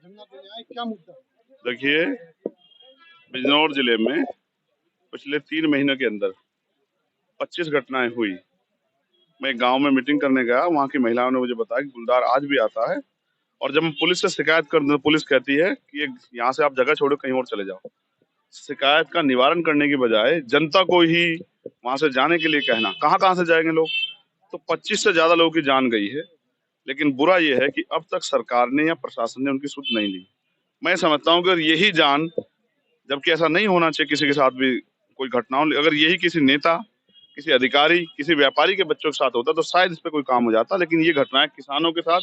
धरना देने आए, क्या मुद्दा? देखिए, बिजनौर जिले में पिछले 3 महीने के अंदर 25 घटनाएं हुई। मैं गांव में मीटिंग करने गया, वहां की महिलाओं ने मुझे बताया कि गुलदार आज भी आता है, और जब मैं पुलिस से शिकायत कर दूं तो पुलिस कहती है कि यहाँ से आप जगह छोड़ो, कहीं और चले जाओ। शिकायत का निवारण करने की बजाय जनता को ही वहां से जाने के लिए कहना, कहाँ कहाँ से जाएंगे लोग। तो 25 से ज्यादा लोगों की जान गई है। लेकिन बुरा यह है कि अब तक सरकार ने या प्रशासन ने उनकी सुध नहीं ली। मैं समझता हूँ कि अगर यही जान, जबकि ऐसा नहीं होना चाहिए किसी के साथ भी कोई घटना हो, अगर यही किसी नेता, किसी अधिकारी, किसी व्यापारी के बच्चों के साथ होता तो शायद इस पे कोई काम हो जाता। लेकिन ये घटनाएं किसानों के साथ,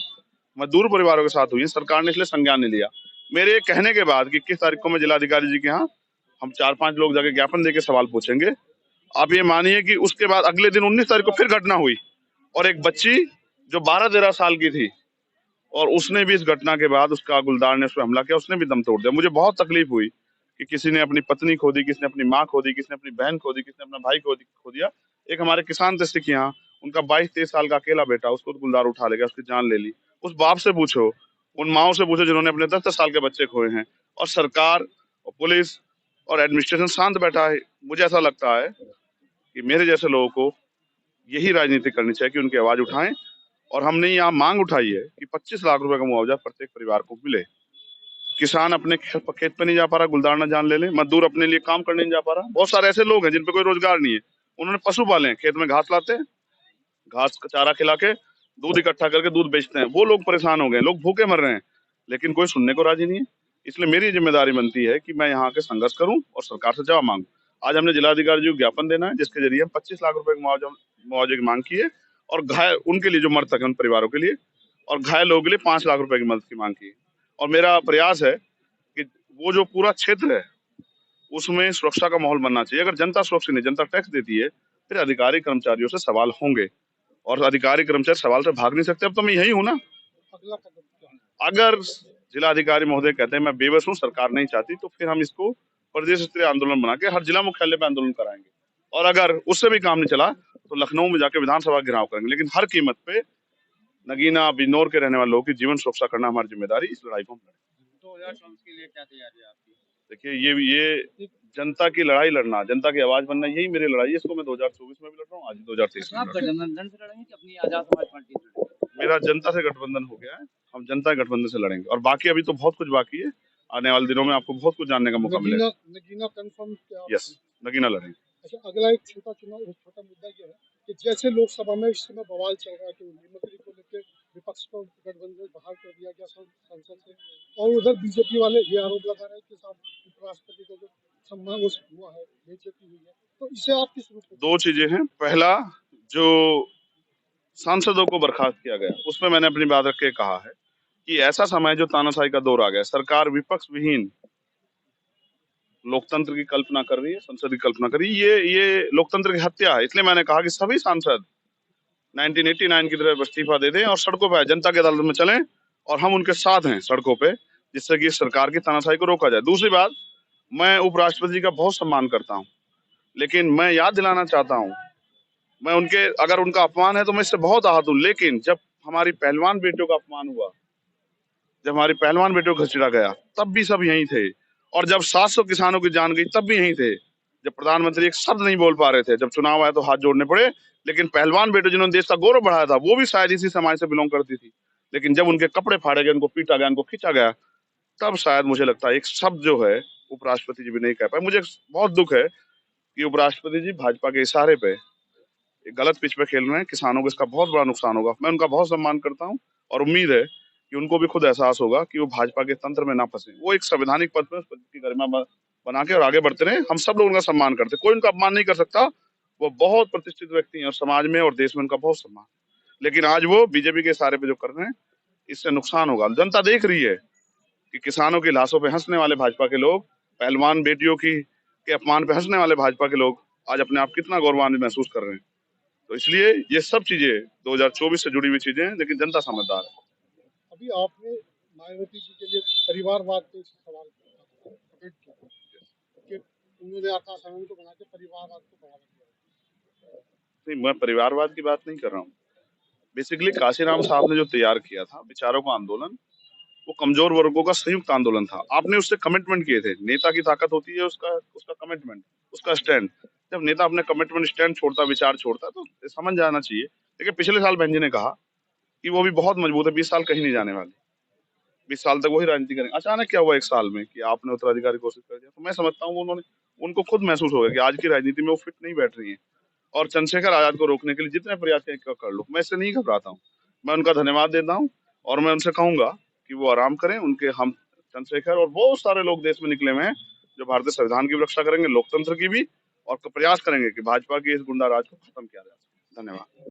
मजदूर परिवारों के साथ हुई है, सरकार ने इसलिए संज्ञान नहीं लिया। मेरे कहने के बाद कि 21 तारीख को मैं जिलाधिकारी जी के यहाँ हम 4-5 लोग जाके ज्ञापन देके सवाल पूछेंगे, आप ये मानिए कि उसके बाद अगले दिन 19 तारीख को फिर घटना हुई, और एक बच्ची जो 12-13 साल की थी, और उसने भी इस घटना के बाद उसका गुलदार ने उस पर हमला किया, उसने भी दम तोड़ दिया। मुझे बहुत तकलीफ हुई कि किसी ने अपनी पत्नी खो दी, किसी ने अपनी माँ खो दी, किसी ने अपनी बहन खो दी, किसी ने अपना भाई खो दिया। एक हमारे किसान थे सिख यहाँ, उनका 22-23 साल का अकेला बेटा, उसको तो गुलदार उठा ले गया, उसकी जान ले ली। उस बाप से पूछो, उन माओ से पूछो जिन्होंने अपने 10-10 साल के बच्चे खोए हैं, और सरकार और पुलिस और एडमिनिस्ट्रेशन शांत बैठा है। मुझे ऐसा लगता है कि मेरे जैसे लोगों को यही राजनीति करनी चाहिए कि उनकी आवाज उठाएं, और हमने यहाँ मांग उठाई है कि 25 लाख रुपए का मुआवजा प्रत्येक परिवार को मिले। किसान अपने खेत पे नहीं जा पा रहा, गुलदार न जान ले ले। मजदूर अपने लिए काम करने नहीं जा पा रहा। बहुत सारे ऐसे लोग हैं जिन पे कोई रोजगार नहीं है, उन्होंने पशु पाले हैं, खेत में घास लाते हैं, घास का चारा खिला के दूध इकट्ठा करके दूध बेचते हैं। वो लोग परेशान हो गए, लोग भूखे मर रहे हैं, लेकिन कोई सुनने को राजी नहीं है। इसलिए मेरी जिम्मेदारी बनती है कि मैं यहाँ के संघर्ष करूं और सरकार से जवाब मांगू। आज हमने जिलाधिकारी जी को ज्ञापन देना है, जिसके जरिए हम 25 लाख रुपए मुआवजे की मांग की है, और घायल उनके लिए जो मृतक है उन परिवारों के लिए, और घायल लोगों के लिए 5 लाख रुपए की मदद की मांग की है। और मेरा प्रयास है कि वो जो पूरा क्षेत्र है उसमें सुरक्षा का माहौल बनना चाहिए। अगर जनता सुरक्षित नहीं, जनता टैक्स देती है, फिर अधिकारी कर्मचारियों से सवाल होंगे, और अधिकारी कर्मचारी सवाल से भाग नहीं सकते। अब तो मैं यही हूँ ना। अगला कदम क्या है? अगर जिलाधिकारी महोदय कहते हैं मैं बेबस हूँ, सरकार नहीं चाहती, तो फिर हम इसको प्रदेश स्तरीय आंदोलन बना के हर जिला मुख्यालय पे आंदोलन कराएंगे। और अगर उससे भी काम नहीं चला तो लखनऊ में जाके विधानसभा घेराव करेंगे। लेकिन हर कीमत पे नगीना बिजनौर के रहने वाले लोगों की जीवन सुरक्षा करना हमारी जिम्मेदारी। इस लड़ाई को हम लड़ेंगे। 2024 के लिए क्या तैयारी है आपकी? देखिए, ये जनता की लड़ाई लड़ना, जनता की आवाज बनना, यही मेरी लड़ाई है। इसको मैं 2024 में भी लड़ रहा हूँ, आज 2023 में आप भी लड़ रहा गठबंधन से लड़ेंगे कि अपनी आजाद समाज पार्टी से लड़ेंगे? हूँ। मेरा जनता से गठबंधन हो गया है, हम जनता के गठबंधन से लड़ेंगे, और बाकी अभी तो बहुत कुछ बाकी है। आने वाले दिनों में आपको बहुत कुछ जानने का मौका मिलेगा। नगीना कंफर्म क्या? यस, नगीना लड़ेंगे। अच्छा, अगला एक छोटा मुद्दा ये है कि जैसे लोकसभा में इस समय बवाल चल रहा है कि मुख्यमंत्री को लेकर विपक्ष को गठबंधन से बाहर कर दिया गया संसद से, और उधर बीजेपी वाले ये आरोप लगा रहे हैं कि साहब उपराष्ट्रपति को जो सम्मान वो हुआ है, बेइज्जती हुई है, तो इसे आप किस रूप में? 2 चीजें हैं। पहला, जो सांसदों को बर्खास्त किया गया, उसमें मैंने अपनी बात रख के कहा है कि ऐसा समय जो तानाशाही का दौर आ गया, सरकार विपक्ष विहीन लोकतंत्र की कल्पना कर रही है, संसद की कल्पना कर रही है। ये लोकतंत्र की हत्या है। इसलिए मैंने कहा कि सभी सांसद 1989 की तरह इस्तीफा दे दें और सड़कों पर जनता की अदालत में चलें, और हम उनके साथ हैं सड़कों पे, जिससे कि सरकार की तानाशाही को रोका जाए। दूसरी बात, मैं उपराष्ट्रपति जी का बहुत सम्मान करता हूँ, लेकिन मैं याद दिलाना चाहता हूँ, मैं उनके, अगर उनका अपमान है तो मैं इससे बहुत आहत हूँ, लेकिन जब हमारी पहलवान बेटियों का अपमान हुआ, जब हमारी पहलवान बेटियों को घसीटा गया, तब भी सब यहीं थे। और जब 700 किसानों की जान गई, तब भी यहीं थे। जब प्रधानमंत्री एक शब्द नहीं बोल पा रहे थे, जब चुनाव आया तो हाथ जोड़ने पड़े, लेकिन पहलवान बेटे जिन्होंने देश का गौरव बढ़ाया था, वो भी शायद इसी समाज से बिलोंग करती थी। लेकिन जब उनके कपड़े फाड़े गए, उनको पीटा गया, उनको खींचा गया, तब शायद मुझे लगता है एक शब्द जो है उपराष्ट्रपति जी भी नहीं कह पाए। मुझे बहुत दुख है कि उपराष्ट्रपति जी भाजपा के इशारे पे एक गलत पिच पे खेल रहे हैं। किसानों को इसका बहुत बड़ा नुकसान होगा। मैं उनका बहुत सम्मान करता हूँ, और उम्मीद है कि उनको भी खुद एहसास होगा कि वो भाजपा के तंत्र में ना फंसे। वो एक संवैधानिक पद पे उस पद की गरिमा बना के और आगे बढ़ते रहे। हम सब लोग उनका सम्मान करते हैं, कोई उनका अपमान नहीं कर सकता। वो बहुत प्रतिष्ठित व्यक्ति हैं, और समाज में और देश में उनका बहुत सम्मान। लेकिन आज वो बीजेपी के इशारे पे जो कर रहे हैं, इससे नुकसान होगा। जनता देख रही है कि किसानों की लाशों पे हंसने वाले भाजपा के लोग, पहलवान बेटियों की के अपमान पे हंसने वाले भाजपा के लोग आज अपने आप कितना गौरवान्वित महसूस कर रहे हैं। तो इसलिए ये सब चीजें 2024 से जुड़ी हुई चीजें हैं, लेकिन जनता समझदार है। अभी आपने मायावती जी के लिए परिवारवाद पे सवाल पकड़ किया कि उन्होंने आकाश आनंद को बना के परिवारवाद को बढ़ावा दिया। नहीं, मैं परिवारवाद की बात नहीं कर रहा हूँ। बेसिकली काशीराम साहब ने जो तैयार किया था विचारों का आंदोलन, वो कमजोर वर्गों का संयुक्त आंदोलन था। आपने उससे कमिटमेंट किए थे। नेता की ताकत होती है उसका उसका कमिटमेंट, उसका स्टैंड। जब नेता अपने कमिटमेंट स्टैंड छोड़ता, विचार छोड़ता, तो समझ जाना चाहिए। देखिए पिछले साल बहन जी ने कहा कि वो भी बहुत मजबूत है, 20 साल कहीं नहीं जाने वाले, 20 साल तक वही राजनीति करेंगे। अचानक क्या हुआ 1 साल में कि आपने उत्तराधिकारी घोषित कर दिया? तो मैं समझता हूँ उन्होंने, उनको खुद महसूस हो गया कि आज की राजनीति में वो फिट नहीं बैठ रही हैं। और चंद्रशेखर आजाद को रोकने के लिए जितने प्रयास करें कर लो, मैं इससे नहीं घबराता हूँ। मैं उनका धन्यवाद देता हूँ और मैं उनसे कहूंगा कि वो आराम करें। उनके हम चंद्रशेखर और बहुत सारे लोग देश में निकले हुए हैं जो भारतीय संविधान की भी रक्षा करेंगे, लोकतंत्र की भी, और प्रयास करेंगे कि भाजपा के इस गुंडा राज को खत्म किया जाए। धन्यवाद।